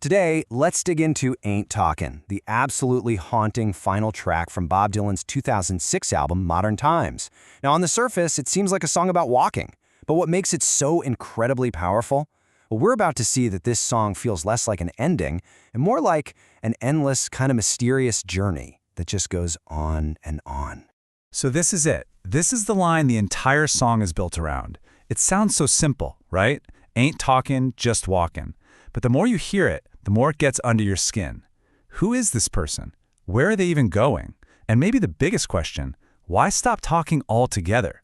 Today, let's dig into Ain't Talkin', the absolutely haunting final track from Bob Dylan's 2006 album, Modern Times. Now, on the surface, it seems like a song about walking, but what makes it so incredibly powerful? Well, we're about to see that this song feels less like an ending and more like an endless, kind of mysterious journey that just goes on and on. So this is it. This is the line the entire song is built around. It sounds so simple, right? Ain't talkin', just walkin'. But the more you hear it, the more it gets under your skin. Who is this person? Where are they even going? And maybe the biggest question, why stop talking altogether?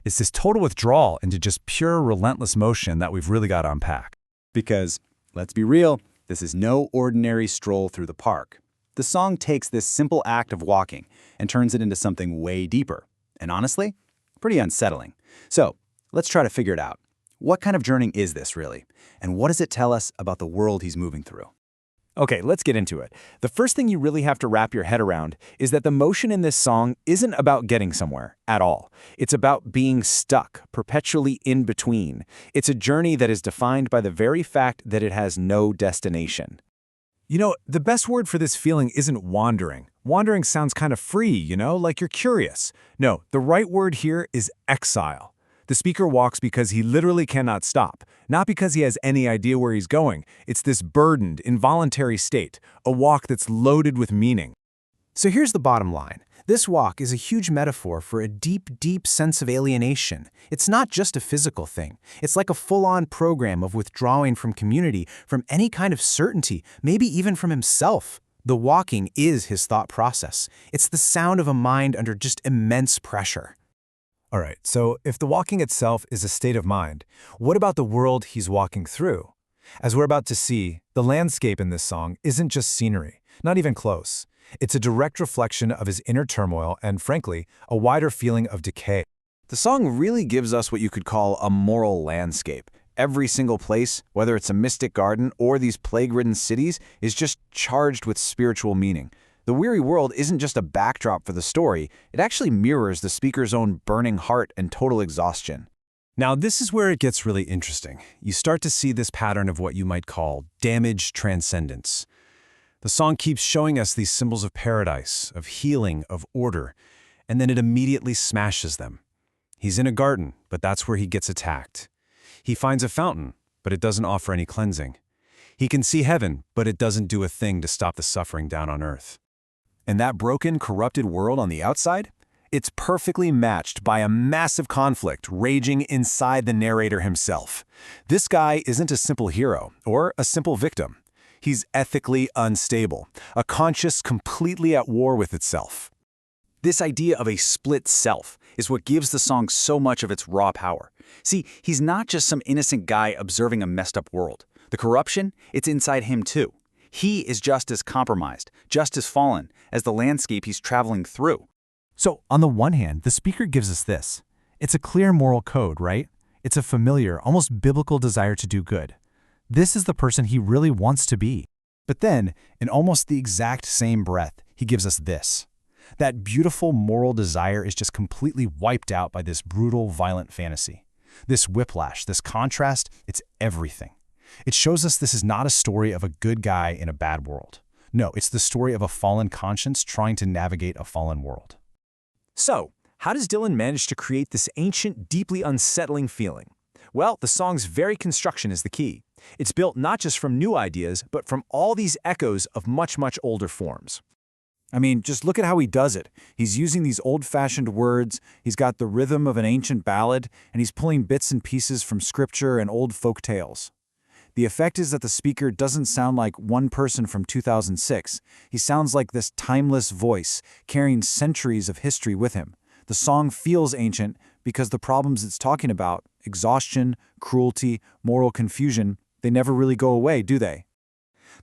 It's this total withdrawal into just pure, relentless motion that we've really got to unpack. Because, let's be real, this is no ordinary stroll through the park. The song takes this simple act of walking and turns it into something way deeper. And honestly, pretty unsettling. So, let's try to figure it out. What kind of journey is this, really? And what does it tell us about the world he's moving through? Okay, let's get into it. The first thing you really have to wrap your head around is that the motion in this song isn't about getting somewhere at all. It's about being stuck, perpetually in between. It's a journey that is defined by the very fact that it has no destination. You know, the best word for this feeling isn't wandering. Wandering sounds kind of free, like you're curious. No, the right word here is exile. The speaker walks because he literally cannot stop, not because he has any idea where he's going. It's this burdened, involuntary state, a walk that's loaded with meaning. So here's the bottom line. This walk is a huge metaphor for a deep, deep sense of alienation. It's not just a physical thing. It's like a full-on program of withdrawing from community, from any kind of certainty, maybe even from himself. The walking is his thought process. It's the sound of a mind under just immense pressure. All right, so if the walking itself is a state of mind, what about the world he's walking through? As we're about to see, the landscape in this song isn't just scenery, not even close. It's a direct reflection of his inner turmoil and, frankly, a wider feeling of decay. The song really gives us what you could call a moral landscape. Every single place, whether it's a mystic garden or these plague-ridden cities, is just charged with spiritual meaning. The weary world isn't just a backdrop for the story, it actually mirrors the speaker's own burning heart and total exhaustion. Now, this is where it gets really interesting. You start to see this pattern of what you might call damaged transcendence. The song keeps showing us these symbols of paradise, of healing, of order, and then it immediately smashes them. He's in a garden, but that's where he gets attacked. He finds a fountain, but it doesn't offer any cleansing. He can see heaven, but it doesn't do a thing to stop the suffering down on earth. And that broken, corrupted world on the outside? It's perfectly matched by a massive conflict raging inside the narrator himself. This guy isn't a simple hero or a simple victim. He's ethically unstable, a conscience completely at war with itself. This idea of a split self is what gives the song so much of its raw power. See, he's not just some innocent guy observing a messed up world. The corruption, it's inside him too. He is just as compromised, just as fallen, as the landscape he's traveling through. So, on the one hand, the speaker gives us this. It's a clear moral code, right? It's a familiar, almost biblical desire to do good. This is the person he really wants to be. But then, in almost the exact same breath, he gives us this. That beautiful moral desire is just completely wiped out by this brutal, violent fantasy. This whiplash, this contrast, it's everything. It shows us this is not a story of a good guy in a bad world. No, it's the story of a fallen conscience trying to navigate a fallen world. So, how does Dylan manage to create this ancient, deeply unsettling feeling? Well, the song's very construction is the key. It's built not just from new ideas, but from all these echoes of much, much older forms. I mean, just look at how he does it. He's using these old-fashioned words, he's got the rhythm of an ancient ballad, and he's pulling bits and pieces from scripture and old folk tales. The effect is that the speaker doesn't sound like one person from 2006. He sounds like this timeless voice, carrying centuries of history with him. The song feels ancient because the problems it's talking about, exhaustion, cruelty, moral confusion, they never really go away, do they?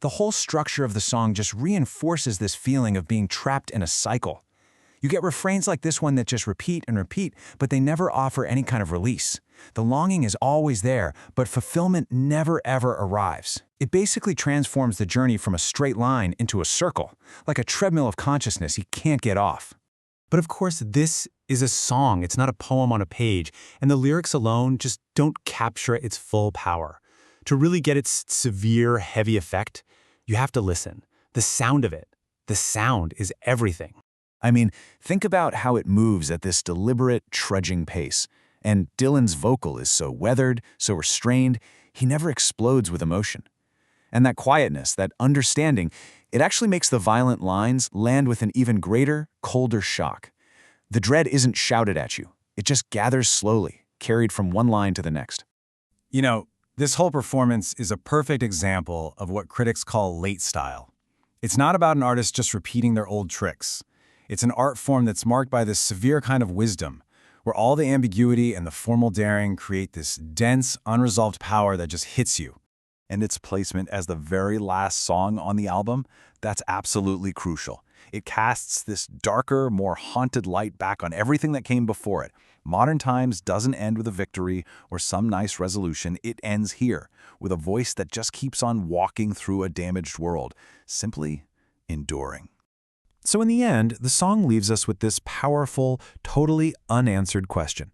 The whole structure of the song just reinforces this feeling of being trapped in a cycle. You get refrains like this one that just repeat and repeat, but they never offer any kind of release. The longing is always there, but fulfillment never ever arrives. It basically transforms the journey from a straight line into a circle, like a treadmill of consciousness he can't get off. But of course, this is a song. It's not a poem on a page, and the lyrics alone just don't capture its full power. To really get its severe, heavy effect, You have to listen. The sound of it. The sound is everything. I mean, think about how it moves at this deliberate, trudging pace. And Dylan's vocal is so weathered, so restrained, he never explodes with emotion. And that quietness, that understanding, it actually makes the violent lines land with an even greater, colder shock. The dread isn't shouted at you. It just gathers slowly, carried from one line to the next. You know, this whole performance is a perfect example of what critics call late style. It's not about an artist just repeating their old tricks. It's an art form that's marked by this severe kind of wisdom, where all the ambiguity and the formal daring create this dense, unresolved power that just hits you. And its placement as the very last song on the album, that's absolutely crucial. It casts this darker, more haunted light back on everything that came before it. Modern Times doesn't end with a victory or some nice resolution. It ends here, with a voice that just keeps on walking through a damaged world, simply enduring. So in the end, the song leaves us with this powerful, totally unanswered question.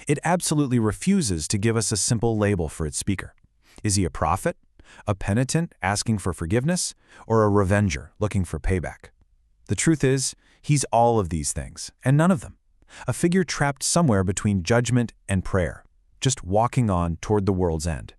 It absolutely refuses to give us a simple label for its speaker. Is he a prophet, a penitent asking for forgiveness, or a revenger looking for payback? The truth is, he's all of these things, and none of them. A figure trapped somewhere between judgment and prayer, just walking on toward the world's end.